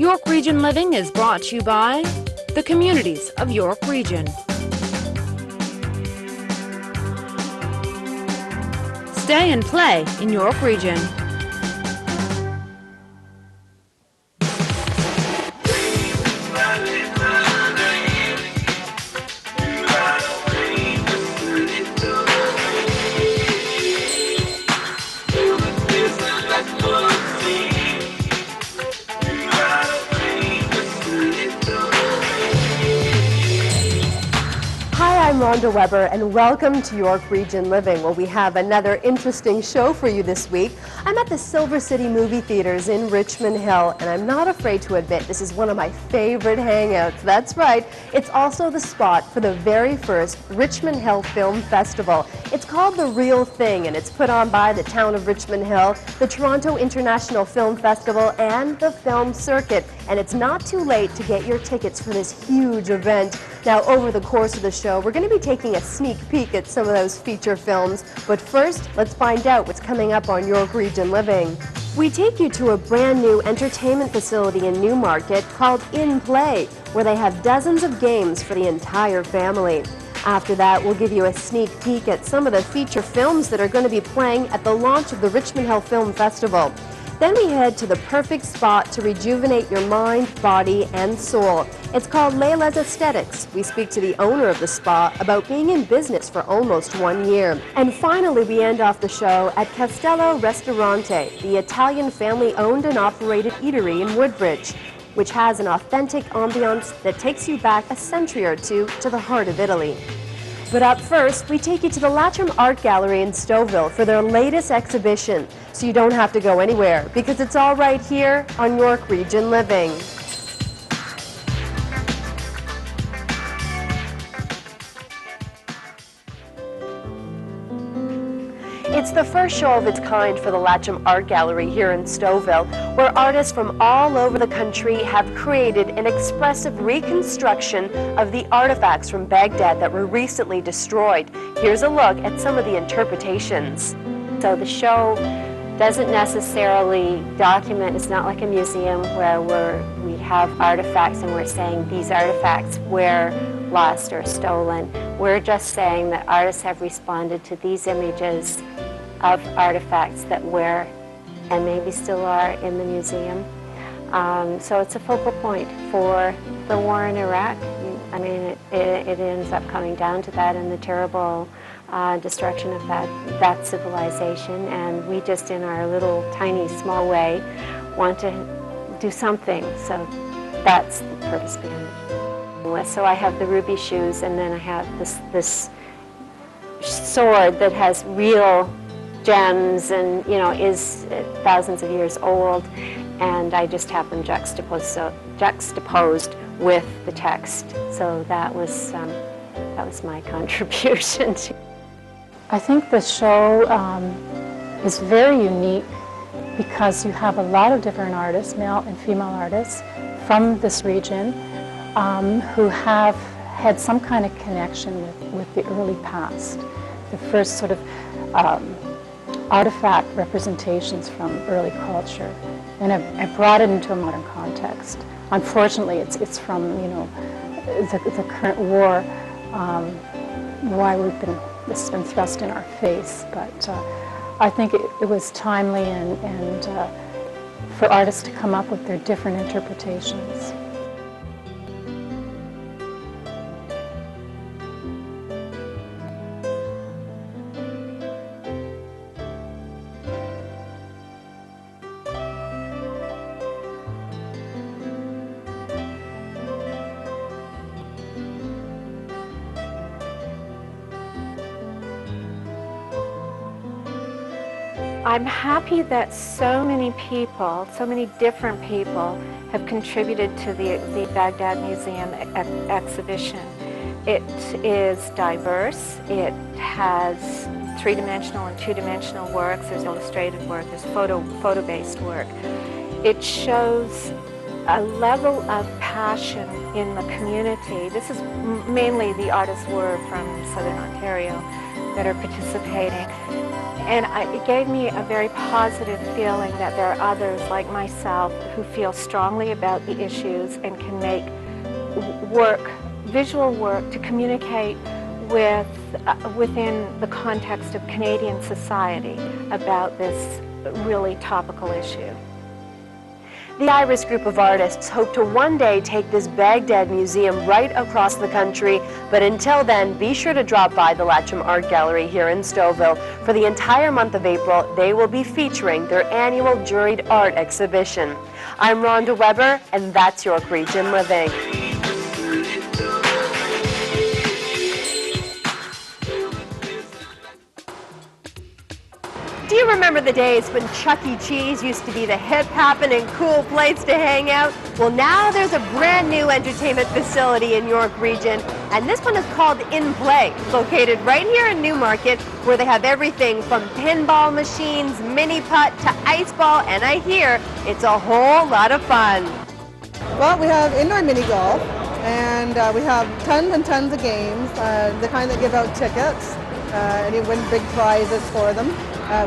York Region Living is brought to you by the communities of York Region. Stay and play in York Region. I'm Rhonda Weber and welcome to York Region Living. Well, we have another interesting show for you this week. I'm at the Silver City Movie Theaters in Richmond Hill, and I'm not afraid to admit this is one of my favorite hangouts. That's right, it's also the spot for the very first Richmond Hill Film Festival. It's called The Real Thing, and it's put on by the town of Richmond Hill, the Toronto International Film Festival, and the Film Circuit. And it's not too late to get your tickets for this huge event. Now, over the course of the show, we're going to be taking a sneak peek at some of those feature films. But first, let's find out what's coming up on York Region Living. We take you to a brand new entertainment facility in Newmarket called In Play, where they have dozens of games for the entire family. After that, we'll give you a sneak peek at some of the feature films that are going to be playing at the launch of the Richmond Hill Film Festival. Then we head to the perfect spot to rejuvenate your mind, body, and soul. It's called Layla's Aesthetics. We speak to the owner of the spa about being in business for almost 1 year. And finally, we end off the show at Castello Ristorante, the Italian family-owned and operated eatery in Woodbridge, which has an authentic ambiance that takes you back a century or two to the heart of Italy. But up first, we take you to the Latrim Art Gallery in Stouffville for their latest exhibition. So you don't have to go anywhere, because it's all right here on York Region Living. It's the first show of its kind for the Latrim Art Gallery here in Stouffville, where artists from all over the country have created an expressive reconstruction of the artifacts from Baghdad that were recently destroyed. Here's a look at some of the interpretations. So the show doesn't necessarily document, it's not like a museum where we have artifacts and we're saying these artifacts were lost or stolen. We're just saying that artists have responded to these images of artifacts that were and maybe still are in the museum. So it's a focal point for the war in Iraq. I mean, it ends up coming down to that and the terrible destruction of that civilization, and we just in our little tiny small way want to do something, so that's the purpose behind it. So I have the ruby shoes, and then I have this sword that has real gems and is thousands of years old, and I just have them juxtaposed with the text. So that was my contribution. I think the show is very unique because you have a lot of different artists, male and female artists, from this region who have had some kind of connection with the early past, the first sort of artifact representations from early culture, and I've brought it into a modern context. Unfortunately, it's from the current war, why it's been thrust in our face, but I think it was timely and for artists to come up with their different interpretations. I'm happy that so many people, so many different people have contributed to the Baghdad Museum exhibition. It is diverse. It has three-dimensional and two-dimensional works. There's illustrated work. There's photo-based work. It shows a level of passion in the community. This is mainly the artists were from Southern Ontario that are participating. It gave me a very positive feeling that there are others like myself who feel strongly about the issues and can make visual work to communicate within the context of Canadian society about this really topical issue. The Iris group of artists hope to one day take this Baghdad Museum right across the country, but until then, be sure to drop by the Latcham Art Gallery here in Stouffville. For the entire month of April, they will be featuring their annual juried art exhibition. I'm Rhonda Weber, and that's York Region Living. Do you remember the days when Chuck E. Cheese used to be the hip happening cool place to hang out? Well, now there's a brand new entertainment facility in York Region, and this one is called In Play, located right here in Newmarket, where they have everything from pinball machines, mini putt to ice ball, and I hear it's a whole lot of fun. Well, we have indoor mini golf, and we have tons and tons of games, the kind that give out tickets, and you win big prizes for them.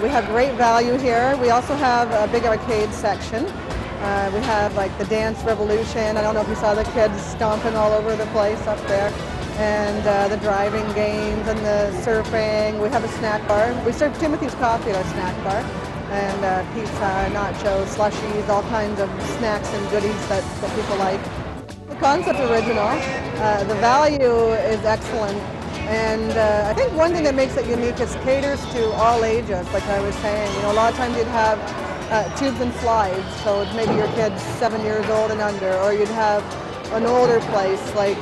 We have great value here. We also have a big arcade section. We have like the Dance Revolution. I don't know if you saw the kids stomping all over the place up there. And the driving games and the surfing. We have a snack bar. We serve Timothy's Coffee at our snack bar. And pizza, nachos, slushies, all kinds of snacks and goodies that people like. The concept original. The value is excellent. And I think one thing that makes it unique is caters to all ages, like I was saying. You know, a lot of times you'd have tubes and slides, so maybe your kid's 7 years old and under, or you'd have an older place like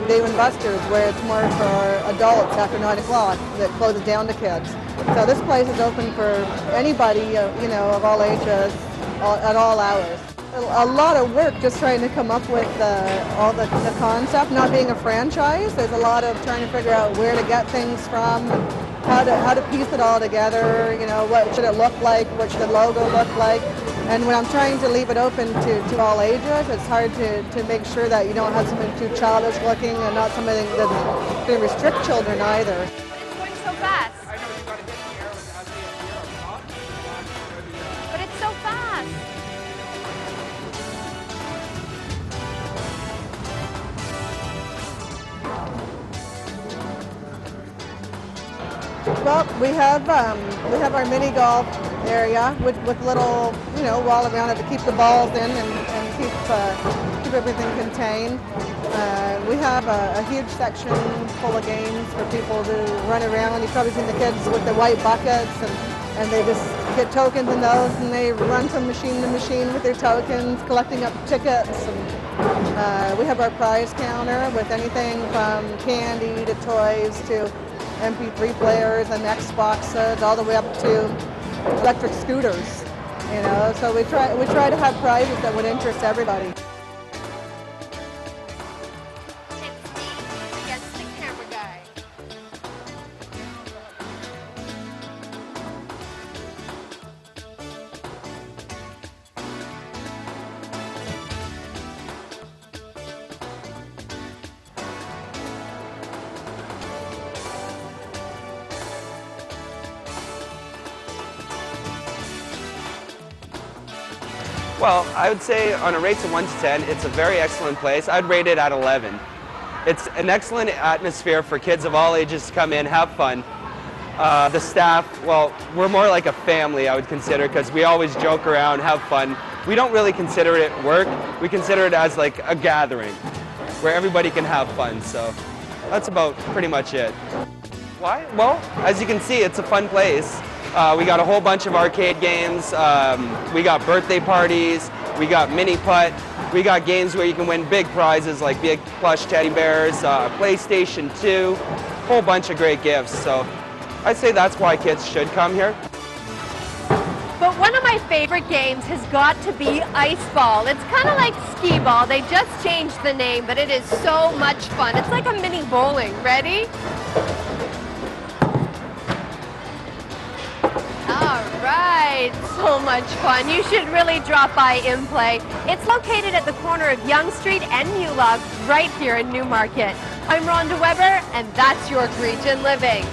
Dave & Buster's, where it's more for adults after 9 o'clock that closes down to kids. So this place is open for anybody, you know, of all ages, at all hours. A lot of work just trying to come up with all the concept, not being a franchise. There's a lot of trying to figure out where to get things from, how to piece it all together, you know, what should it look like, what should the logo look like. And when I'm trying to leave it open to all ages, it's hard to make sure that you don't have something too childish looking and not something that's going to restrict children either. It's going so fast. I know you got to hit the air with as the But it's so fast. Well, we have our mini golf area with little, you know, wall around it to keep the balls in and keep everything contained. We have a huge section full of games for people to run around. You've probably seen the kids with the white buckets, and they just get tokens in those, and they run from machine to machine with their tokens, collecting up tickets. And, we have our prize counter with anything from candy to toys to MP3 players and Xboxes, all the way up to electric scooters. You know, so we try to have prizes that would interest everybody. It's me against the camera guy. Well, I would say on a rate of 1 to 10, it's a very excellent place. I'd rate it at 11. It's an excellent atmosphere for kids of all ages to come in, have fun. The staff, well, we're more like a family, I would consider, because we always joke around, have fun. We don't really consider it work. We consider it as like a gathering where everybody can have fun. So that's about pretty much it. Why? Well, as you can see, it's a fun place. We got a whole bunch of arcade games, we got birthday parties, we got mini putt, we got games where you can win big prizes like big plush teddy bears, PlayStation 2, whole bunch of great gifts. So I'd say that's why kids should come here. But one of my favorite games has got to be ice ball. It's kind of like skee ball. They just changed the name, but it is so much fun. It's like a mini bowling. Ready? All right, so much fun. You should really drop by In Play. It's located at the corner of Yonge Street and Newlog, right here in Newmarket. I'm Rhonda Weber, and that's York Region Living.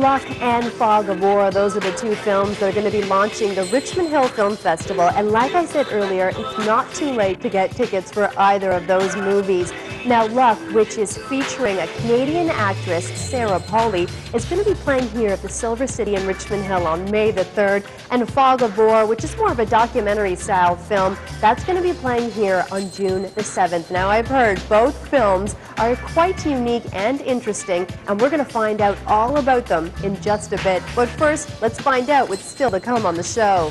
Luck and Fog of War, those are the two films that are going to be launching the Richmond Hill Film Festival. And like I said earlier, it's not too late to get tickets for either of those movies. Now, Luck, which is featuring a Canadian actress, Sarah Polley, is going to be playing here at the Silver City in Richmond Hill on May the 3rd. And Fog of War, which is more of a documentary-style film, that's going to be playing here on June the 7th. Now, I've heard both films are quite unique and interesting, and we're going to find out all about them in just a bit. But first, let's find out what's still to come on the show.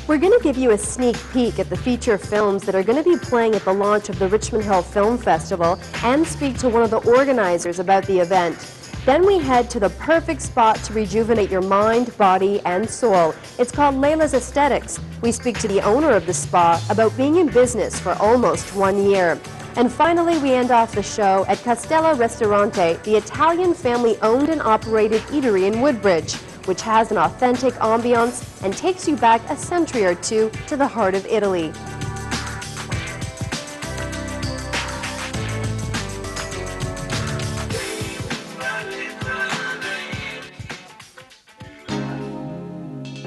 We're going to give you a sneak peek at the feature films that are going to be playing at the launch of the Richmond Hill Film Festival and speak to one of the organizers about the event. Then we head to the perfect spot to rejuvenate your mind, body, and soul. It's called Layla's Aesthetics. We speak to the owner of the spa about being in business for almost 1 year. And finally, we end off the show at Castella Ristorante, the Italian family-owned and operated eatery in Woodbridge, which has an authentic ambiance and takes you back a century or two to the heart of Italy.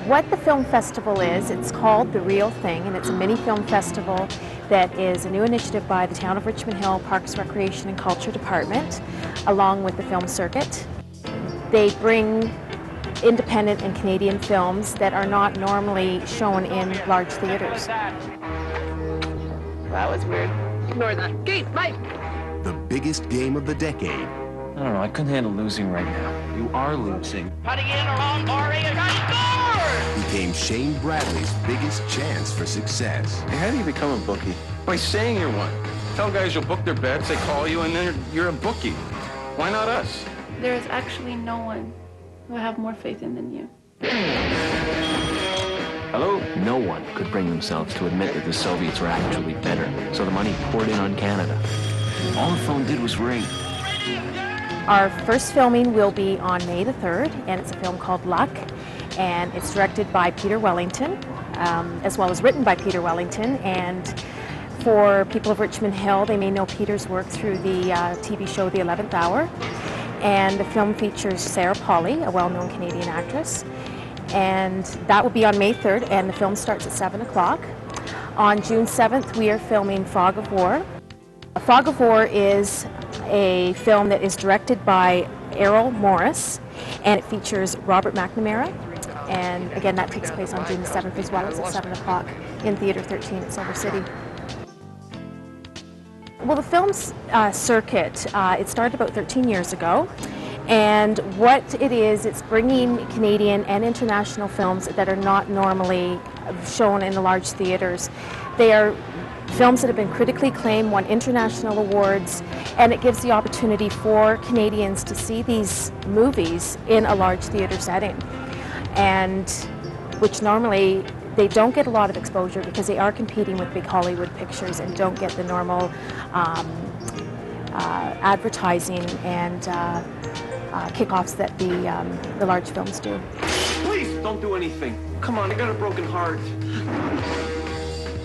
What the film festival is, it's called The Real Thing, and it's a mini film festival that is a new initiative by the Town of Richmond Hill Parks, Recreation and Culture Department, along with the Film Circuit. They bring independent and Canadian films that are not normally shown in large theaters. That was weird. Ignore that. Gate, Mike! The biggest game of the decade. I don't know, I couldn't handle losing right now. You are losing. Putting in around Ori and Became Shane Bradley's biggest chance for success. Hey, how do you become a bookie? By saying you're one. Tell guys you'll book their bets, they call you, and then you're a bookie. Why not us? There is actually no one who I have more faith in than you. Hello? No one could bring themselves to admit that the Soviets were actually better, so the money poured in on Canada. All the phone did was ring. Our first filming will be on May the 3rd, and it's a film called Luck, and it's directed by Peter Wellington, as well as written by Peter Wellington. And for people of Richmond Hill, they may know Peter's work through the TV show The 11th Hour. And the film features Sarah Polley, a well-known Canadian actress. And that will be on May 3rd, and the film starts at 7 o'clock. On June 7th, we are filming Fog of War. Fog of War is a film that is directed by Errol Morris, and it features Robert McNamara. And again, that takes place on June 7th as well. It's at 7 o'clock in Theatre 13 at Silver City. Well, the film circuit, it started about 13 years ago. And what it is, it's bringing Canadian and international films that are not normally shown in the large theatres. They are films that have been critically acclaimed, won international awards, and it gives the opportunity for Canadians to see these movies in a large theatre setting, and which normally they don't get a lot of exposure because they are competing with big Hollywood pictures and don't get the normal advertising and kickoffs that the large films do. Please don't do anything. Come on, I got a broken heart.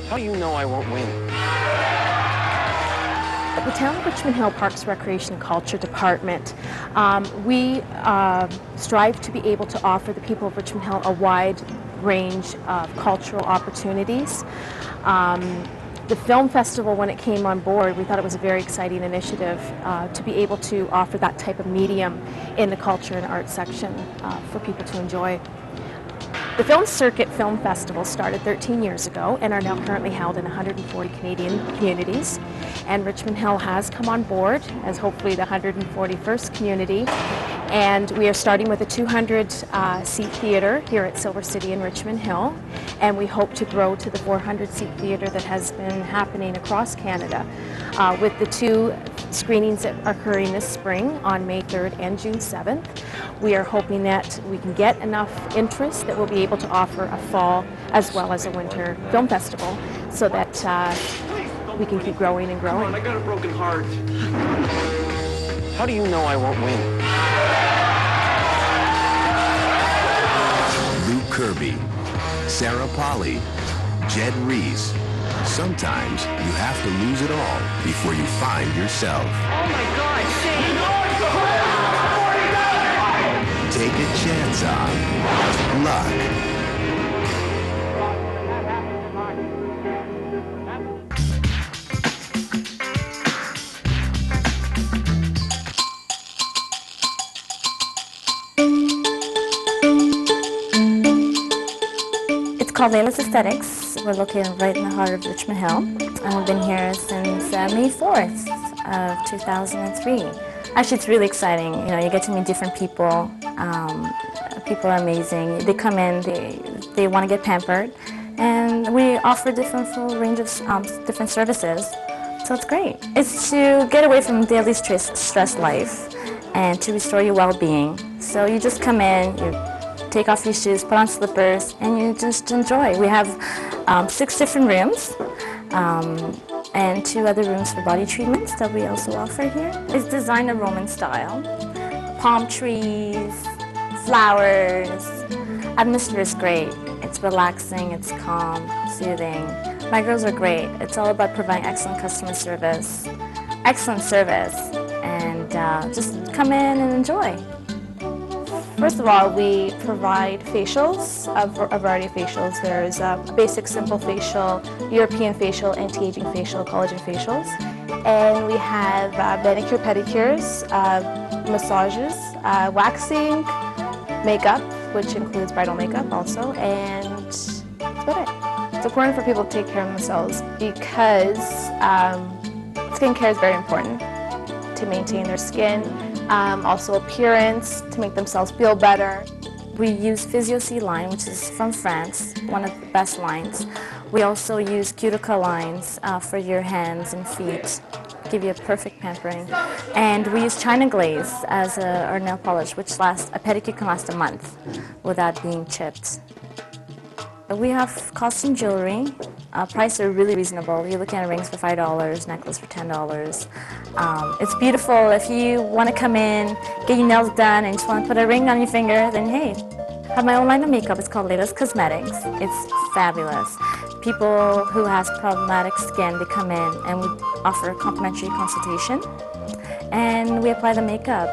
How do you know I won't win? At the Town of Richmond Hill Parks, Recreation and Culture Department, we strive to be able to offer the people of Richmond Hill a wide range of cultural opportunities. The film festival, when it came on board, we thought it was a very exciting initiative to be able to offer that type of medium in the culture and arts section for people to enjoy. The Film Circuit Film Festival started 13 years ago and are now currently held in 140 Canadian communities. And Richmond Hill has come on board as hopefully the 141st community. And we are starting with a 200-seat theatre here at Silver City in Richmond Hill. And we hope to grow to the 400-seat theatre that has been happening across Canada with the two screenings that are occurring this spring on May 3rd and June 7th. We are hoping that we can get enough interest that we'll be able to offer a fall as well as a winter film festival so that we can keep growing and growing. Come on, I got a broken heart. How do you know I won't win? Lou Kirby, Sarah Polley, Jed Reese. Sometimes you have to lose it all before you find yourself. Oh my God, Shane! take a chance on luck. It's called Layla's Aesthetics. We're located right in the heart of Richmond Hill, and we've been here since May 4th of 2003. Actually, it's really exciting. You know, you get to meet different people. People are amazing. They come in, they want to get pampered, and we offer different full range of different services. So it's great. It's to get away from daily stress life and to restore your well-being. So you just come in, you take off your shoes, put on slippers, and you just enjoy. We have 6 different rooms and 2 other rooms for body treatments that we also offer here. It's designed in Roman style. Palm trees, flowers. Atmosphere is great. It's relaxing, it's calm, soothing. My girls are great. It's all about providing excellent customer service, and just come in and enjoy. First of all, we provide facials, a variety of facials. There's a basic simple facial, European facial, anti-aging facial, collagen facials. And we have manicure, pedicures, massages, waxing, makeup, which includes bridal makeup also, and that's about it. It's important for people to take care of themselves because skincare is very important to maintain their skin. Also appearance, to make themselves feel better. We use Physio C line, which is from France, one of the best lines. We also use Cuticle lines for your hands and feet, give you a perfect pampering. And we use China Glaze as our nail polish, which a pedicure can last a month without being chipped. We have costume jewelry. Prices are really reasonable. You're looking at rings for $5, necklace for $10. It's beautiful. If you want to come in, get your nails done, and just want to put a ring on your finger, then hey. I have my own line of makeup. It's called Layla's Cosmetics. It's fabulous. People who have problematic skin, they come in, and we offer a complimentary consultation. And we apply the makeup.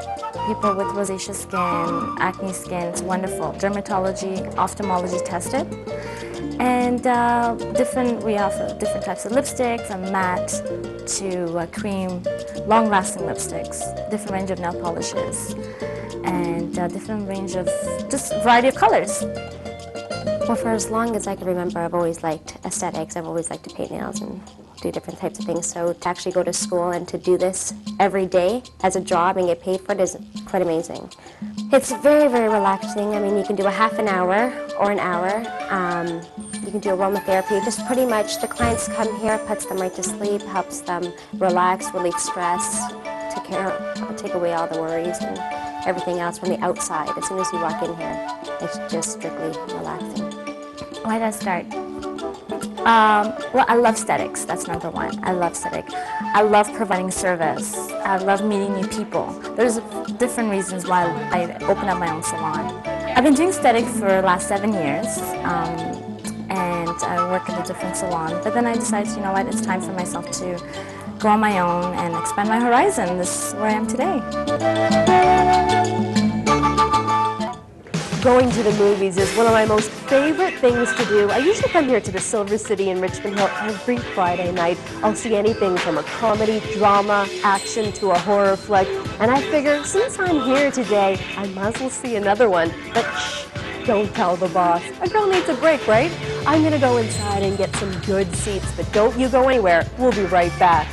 People with rosacea skin, acne skin, it's wonderful. Dermatology, ophthalmology tested. And we offer different types of lipsticks, from matte to cream, long-lasting lipsticks, different range of nail polishes, and different range of just variety of colors. Well, for as long as I can remember, I've always liked aesthetics. I've always liked to paint nails and do different types of things. So to actually go to school and to do this every day as a job and get paid for it is quite amazing. It's very, very relaxing. I mean, you can do a half an hour or an hour. You can do aromatherapy. Just pretty much the clients come here, puts them right to sleep, helps them relax, relieve stress, take away all the worries and everything else from the outside. As soon as you walk in here, it's just strictly relaxing. Why did I start? Well, I love aesthetics. That's number one. I love aesthetic. I love providing service. I love meeting new people. There's different reasons why I opened up my own salon. I've been doing aesthetic for the last 7 years, and I work at a different salon. But then I decided, you know what, it's time for myself to go on my own and expand my horizon. This is where I am today. Going to the movies is one of my most favorite things to do. I usually come here to the Silver City in Richmond Hill every Friday night. I'll see anything from a comedy, drama, action to a horror flick. And I figure since I'm here today, I might as well see another one. But shh, don't tell the boss. A girl needs a break, right? I'm gonna go inside and get some good seats, but don't you go anywhere. We'll be right back.